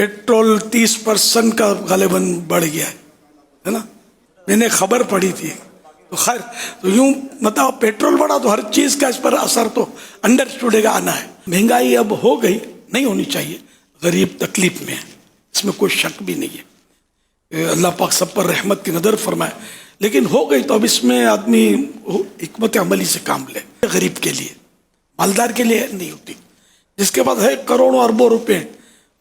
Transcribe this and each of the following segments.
Petrol 30% का गालिबन बढ़ गया है ना, मैंने खबर पढ़ी थी। तो खैर, तो यूं मतलब पेट्रोल बढ़ा तो हर चीज़ का इस पर असर तो अंडरस्टूड आना है। महंगाई अब हो गई, नहीं होनी चाहिए, गरीब तकलीफ में है, इसमें कोई शक भी नहीं है। अल्लाह पाक सब पर रहमत की नज़र फरमाए, लेकिन हो गई तो अब इसमें आदमी हिकमत अमली से काम ले। गरीब के लिए, मालदार के लिए नहीं होती। जिसके पास है करोड़ों अरबों रुपए,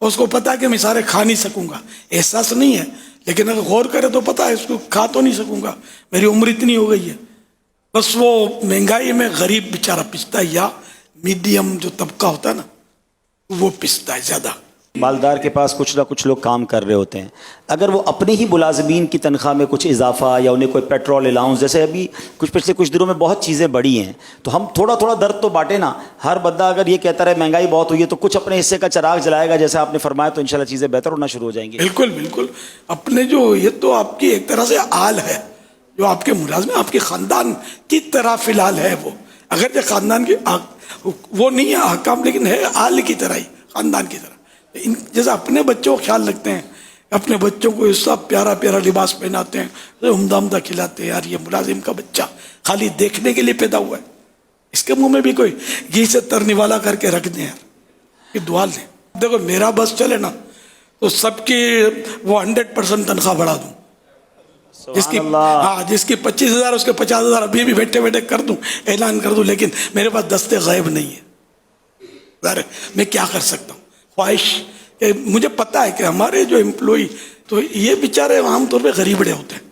उसको पता है कि मैं सारे खा नहीं सकूंगा, एहसास नहीं है, लेकिन अगर गौर करे तो पता है इसको खा तो नहीं सकूंगा, मेरी उम्र इतनी हो गई है। बस वो महंगाई में गरीब बेचारा पिसता है, या मीडियम जो तबका होता है ना, वो पिसता है ज़्यादा। मालदार के पास कुछ ना कुछ लोग काम कर रहे होते हैं, अगर वो अपने ही मुलाजमीन की तनख्वाह में कुछ इजाफा या उन्हें कोई पेट्रोल अलाउंस, जैसे अभी कुछ पिछले कुछ दिनों में बहुत चीज़ें बढ़ी हैं, तो हम थोड़ा थोड़ा दर्द तो बांटे ना। हर बंदा अगर ये कहता रहे महंगाई बहुत हुई है तो कुछ अपने हिस्से का चिराग जलाएगा, जैसे आपने फरमाया, तो इंशाल्लाह चीज़ें बेहतर होना शुरू हो जाएंगी। बिल्कुल बिल्कुल, अपने जो ये तो आपकी एक तरह से आल है, जो आपके मुलाजम आपके ख़ानदान की तरह फ़िलहाल है। वो अगर जो ख़ानदान की वो नहीं है अहकाम, लेकिन है आल की तरह ही, ख़ानदान की तरह। जैसे अपने बच्चों को ख्याल रखते हैं, अपने बच्चों को सब प्यारा प्यारा लिबास पहनाते हैं, उम्दा उम्दा खिलाते हैं, यार ये मुलाजिम का बच्चा खाली देखने के लिए पैदा हुआ है, इसके मुंह में भी कोई घी से तरने वाला करके रख दें यार, ये दुआ लें। देखो मेरा बस चले ना तो सबकी वो 100% तनख्वाह बढ़ा दूं, जिसकी जिसकी 25,000 उसके 50,000 अभी भी बैठे बैठे कर दूं, ऐलान कर दूं, लेकिन मेरे पास दस्ते गायब नहीं है। मैं क्या कर सकता हूँ, ख्वाहिश। मुझे पता है कि हमारे जो एम्प्लॉई तो ये बेचारे आमतौर पे गरीबड़े होते हैं,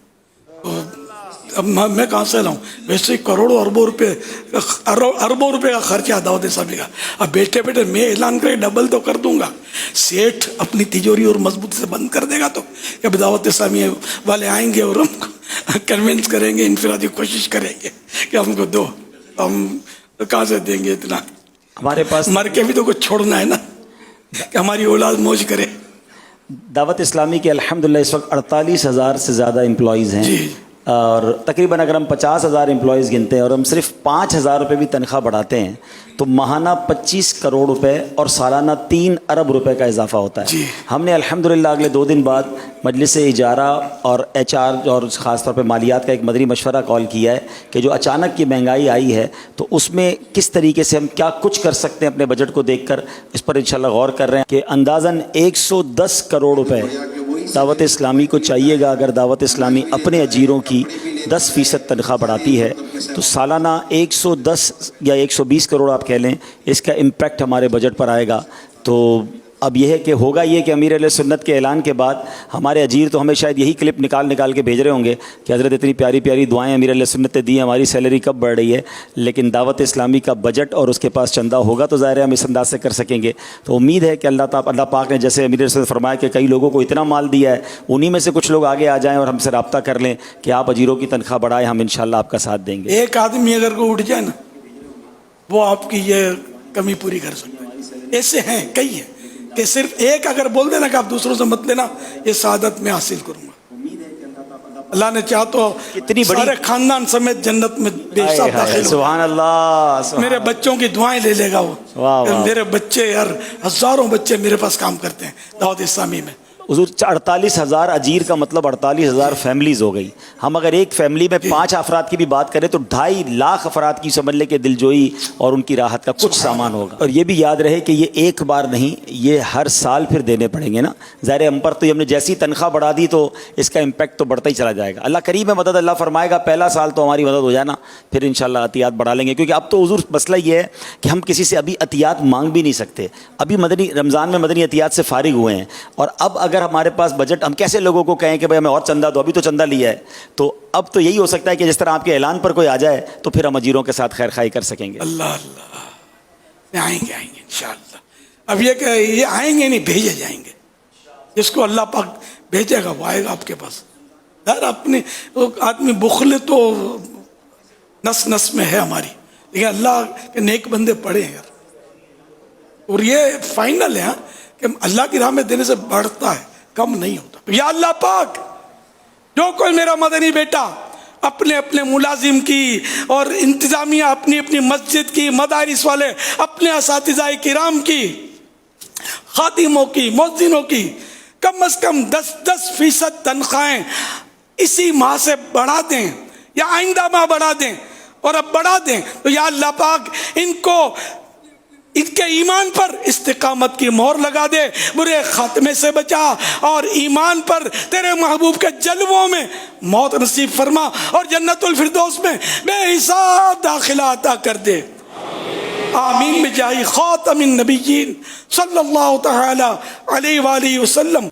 तो अब मैं कहाँ से लाऊं, वैसे करोड़ों अरबों रुपए का खर्चा दावत इस्लामी का। अब बैठे बैठे मैं ऐलान करके डबल तो कर दूंगा, सेठ अपनी तिजोरी और मजबूती से बंद कर देगा, तो अब दावत इस्लामी वाले आएंगे और हमको कन्विंस करेंगे, इनफरादी कोशिश करेंगे कि हमको दो, हम तो कहाँ से देंगे इतना। हमारे पास मर के भी तो कुछ छोड़ना है ना, कि हमारी औलाद मौज करे। दावत इस्लामी के अल्हम्दुलिल्लाह इस वक्त 48,000 से ज़्यादा एम्प्लॉइज़ हैं, और तकरीबन अगर हम 50,000 एम्प्लॉइज़ गिनते हैं और हम सिर्फ 5,000 रुपये भी तनख्वाह बढ़ाते हैं तो माहाना 25 करोड़ रुपए और सालाना 3 अरब रुपए का इजाफा होता है। हमने अल्हम्दुलिल्लाह अगले 2 दिन बाद मजलिस इजारा और HR और ख़ास तौर पे मालियात का एक मदनी मशवरा कॉल किया है कि जो अचानक की महंगाई आई है तो उसमें किस तरीके से हम क्या कुछ कर सकते हैं अपने बजट को देखकर, इस पर इंशाल्लाह गौर कर रहे हैं कि अंदाज़न 110 करोड़ रुपए दावत इस्लामी को चाहिएगा। अगर दावत इस्लामी अपने अजीरों की 10% तनख्वाह बढ़ाती है तो सालाना 110 या 120 करोड़ आप कह लें, इसका इम्पैक्ट हमारे बजट पर आएगा। तो अब यह है कि होगा ये कि अमीर अहले सुन्नत के ऐलान के बाद हमारे अजीर तो हमें शायद यही क्लिप निकाल के भेज रहे होंगे कि हज़रत इतनी प्यारी प्यारी दुआएं अमीर अहले सुन्नत ने दी, हमारी सैलरी कब बढ़ रही है। लेकिन दावत इस्लामी का बजट और उसके पास चंदा होगा तो ज़ाहिर है हम इस अंदाज से कर सकेंगे। तो उम्मीद है कि अल्लाह पाक ने जैसे अमीर अहले सुन्नत फरमाया कि कई लोगों को इतना माल दिया है, उन्हीं में से कुछ लोग आगे आ जाएँ और हमसे रब्ता कर लें कि आप अजीरों की तनख्वाह बढ़ाएँ, हम इंशाअल्लाह आपका साथ देंगे। एक आदमी अगर को उठ जाए ना, वो आपकी ये कमी पूरी कर सकता है। ऐसे हैं कई हैं कि सिर्फ एक अगर बोल देना कि आप दूसरों से मत लेना, ये सादत में हासिल करूंगा। अल्लाह ने चाहा तो कितनी बड़ी सारे खानदान समेत जन्नत में बेशक दाखिल हो। सुभान अल्लाह। मेरे बच्चों की दुआएं ले लेगा वो। वाह। मेरे बच्चे यार, हजारों बच्चे मेरे पास काम करते हैं दावत इस्लामी में। हुजूर 48,000 अजीर का मतलब 48,000 फैमिलीज़ हो गई। हम अगर एक फैमिली में 5 अफराद की भी बात करें तो 2.5 लाख अफराद की समझ ले के दिलजोई और उनकी राहत का कुछ सामान होगा। और ये भी याद रहे कि ये एक बार नहीं, ये हर साल फिर देने पड़ेंगे ना। ज़ाहिर हम पर तो हमने जैसी तनख्वाह बढ़ा दी तो इसका इम्पैक्ट तो बढ़ता ही चला जाएगा। अल्लाह करीब है, मदद अल्लाह फरमाएगा, पहला साल तो हमारी मदद हो जाए ना, फिर इंशाल्लाह अतियात बढ़ा लेंगे। क्योंकि अब तो हुजूर मसला ये है कि हम किसी से अभी अतियात मांग भी नहीं सकते। अभी मदनी रमज़ान में मदनी अतियात से फारिग हुए हैं, और अब अगर हमारे पास बजट, हम कैसे लोगों को कहें कि भाई हमें और चंदा दो, अभी तो चंदा लिया है। तो अब तो यही हो सकता है कि जिस तरह आपके ऐलान पर कोई आ जाए तो फिर हम अजीरों के साथ खैर खाई कर सकेंगे। अल्लाह अल्लाह, आएंगे इंशाअल्लाह। अब ये आएंगे नहीं, भेजे जाएंगे। जिसको अल्लाह पाक भेजेगा वो आएगा आपके पास। यार अपने आदमी बुखल तो नस नस में है हमारी, लेकिन अल्लाह के नेक बंदे पड़े हैं यार। और ये फाइनल है कि अल्लाह की राह में देने से बढ़ता है, कम नहीं होता। या अल्लाह पाक, जो कोई मेरा मदनी बेटा अपने अपने मुलाजिम की और इंतजामिया अपनी अपनी मस्जिद की, मदारिस वाले अपने असातिज़ाए किराम की خادموں کی، مؤذنوں کی کم از کم 10% تنخواہیں اسی ماہ سے بڑھا دیں یا آئندہ ماہ بڑھا دیں، اور اب بڑھا دیں تو یا اللہ پاک ان کو ان کے ایمان پر استقامت کی مہر لگا دے، برے خاتمے سے بچا، اور ایمان پر تیرے محبوب کے جلووں میں موت نصیب فرما، اور جنت الفردوس میں بے حساب داخلہ عطا کر دے۔ آمین بجاہ خاتم النبیین صلی اللہ تعالی علیہ وآلہ وسلم۔